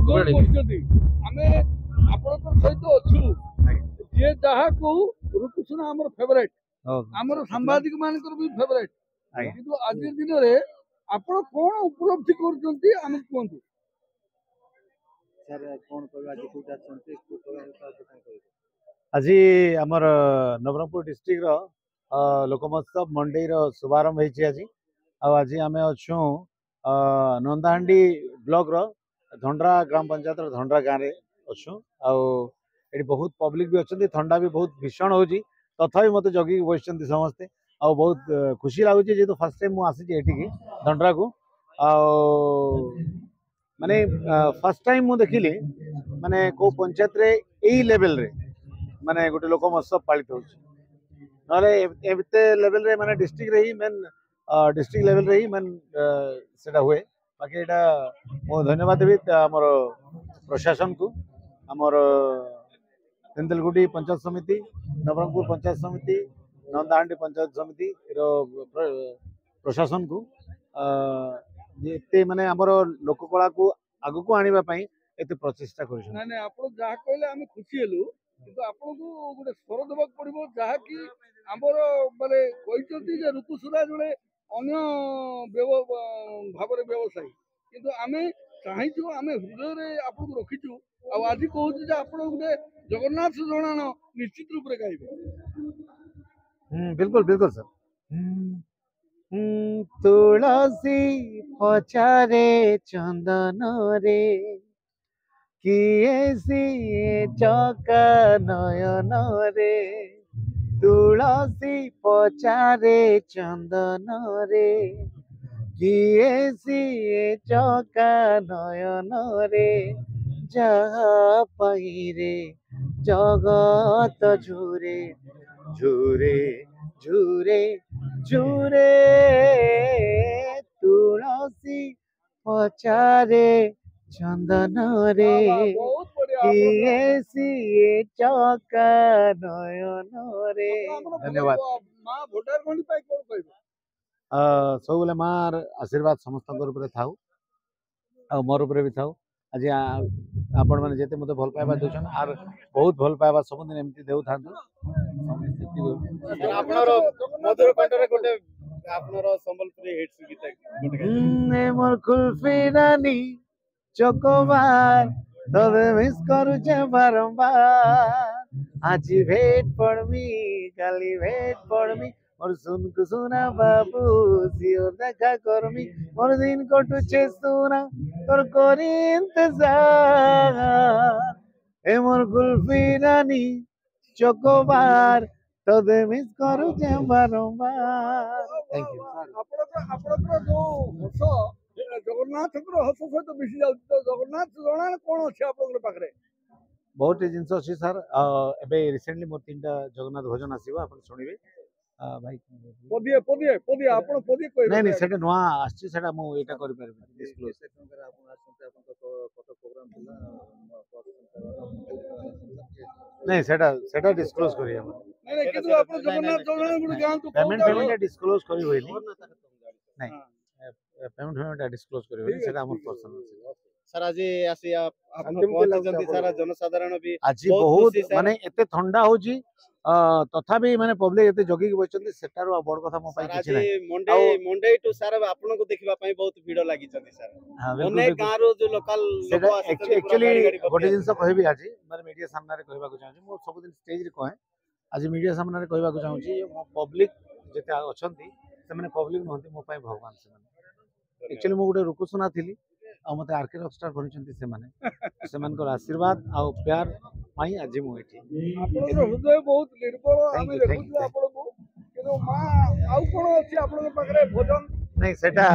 आमे आपनकर सहित अछु जे जहा को रुकुसुना हमर फेवरेट हमर सांबादिक मानकर भी फेवरेट किंतु आज दिन रे आपण कोन उपलब्धि करजंती आमे कोंतु सर कोन कहबा जे कोटा संते को कहबा आज आमर नवरंगपुर डिस्ट्रिक्ट लोक महोत्सव मंडई शुभारंभ होती आज आज आम अच्छु नंदाहांडी ब्लॉक रो धंडरा ग्राम पंचायत धंडरा गाँव में अच्छु आठ बहुत पब्लिक भी अच्छा थंडा भी बहुत भीषण हो तथा मत जगिक बस समस्ते आ बहुत खुशी लगुच जेहतु फर्स्ट टाइम मुझे धंडरा को माने फर्स्ट टाइम मुझे देखिली माने को पंचायत रे यही लेवल रे माने गोटे लोक महोत्सव पालित हो लेवल रे माने डिस्ट्रिक्ट रे ही मेन डिस्ट्रिक्ट लेवल रे ही मेन सेटा हुए बाकी एटा मो धन्यवाद देवी आमर प्रशासन को आमर तेंदुलगुडी पंचायत समिति नवरंगपुर पंचायत समिति नंदाहांडी पंचायत समिति प्रशासन को ये माने आमर लोककला को आगु को आनिबा पई एते प्रचेष्टा करिसन नै नै आपण जहा कहले हम खुशी हेलु किंतु आपण को गोटे स्वर देबाक पड़िबो जहा कि हमर माने कहिसथि जे ऋतुसुरा जळे अन्य भाବରେ व्यवसायी किंतु आमे चाहैछु आमे हृदय रे आपण को रखिछु आ आज कहू जे आपण गोटे जगन्नाथ जणान निश्चित रूप रे गाइबे बिल्कुल बिल्कुल सर तुलसी पचारे चंदन रे किए सी चका नयन रे तुलसी पचारे चंदन रे किए सी चका नयन रे जहा पाइरे जगत झुरे झुरे झुरे झुरे तुलसी पचारे चंदन रे किए सी चका नयन रे धन्यवाद सब बेले मार आशीर्वाद समस्त थाऊ आ मोर उपर भी थाऊ आज आपण मैंने जिते मत भल पाइबा दूसर आर बहुत भल पाइबा सब दिन एमती देउ थांतु मधुर कंठरे गोटे आपनर संबलपुरी हिट्स गीत मोर कुल्फी रानी चकोबार तबे मिस करूचे बारंबार आज भेट पड़मी काली भेट पड़मी और सुन कुसुना बाबू सियोर देखा करमी मोर दिन कटुचे सुना तोर करी इंतजार ए मोर कुल्फी रानी चकोबार तबे मिस करूचे बारंबार थैंक यू आपन जो हस जगन्नाथ हस सहित मिसी जाउ जगन्नाथ जणान कोन अछि आपन पाखरे बहुत जिनस अच्छी सर एबे रिसेंटली मोर 3टा जगन्नाथ भजन आसीबा अपन सुनिबे भाई पदिए पदिए पदिए आपन पदिए कोइ नहीं नहीं सेटा नुआ आछि सेटा मु एटा करि परबे डिस्क्लोज आपन आसंते आपन फोटो प्रोग्राम दिला नहीं सेटा डिस्क्लोज करी हम नहीं नहीं किंतु आपन जगन्नाथ जणान गुड गान तो पेमेंट डिस्क्लोज करी होइली नहीं पेमेंट डिस्क्लोज करी होइली सेटा हमर पर्सनल सर आज आसी आपन बहुत जल्दी सारा जनसाधारण भी आज बहुत माने एते ठंडा होजी तथापि माने पब्लिक एते जगी के बचंती सेटारो बड़ कथा मो पाई किछि नै मंडे टू सर आपन को देखिबा पई बहुत भीड़ लागि छथि सर अनेक गारो जो लोकल लोक आछथि एक्चुअली गोटे जिंस कहबी आज माने मीडिया सामने रे कहबा को चाहू मो सब दिन स्टेज रे कहे आज मीडिया सामने रे कहबा को चाहू मो पब्लिक जेते अछंती से माने पब्लिक नहंती मो पाई भगवान से माने एक्चुअली मो गोटे रुकुसुना थिली आ मते आरके रॉकस्टार बनिचंती से माने सेमानकर आशीर्वाद आ प्यार माई आज मु एठी आपन हृदय बहुत निर्मल आमे देखु आपन को किनो मा आउ कोन अछि आपन पाखरे भोजन नहीं सेटा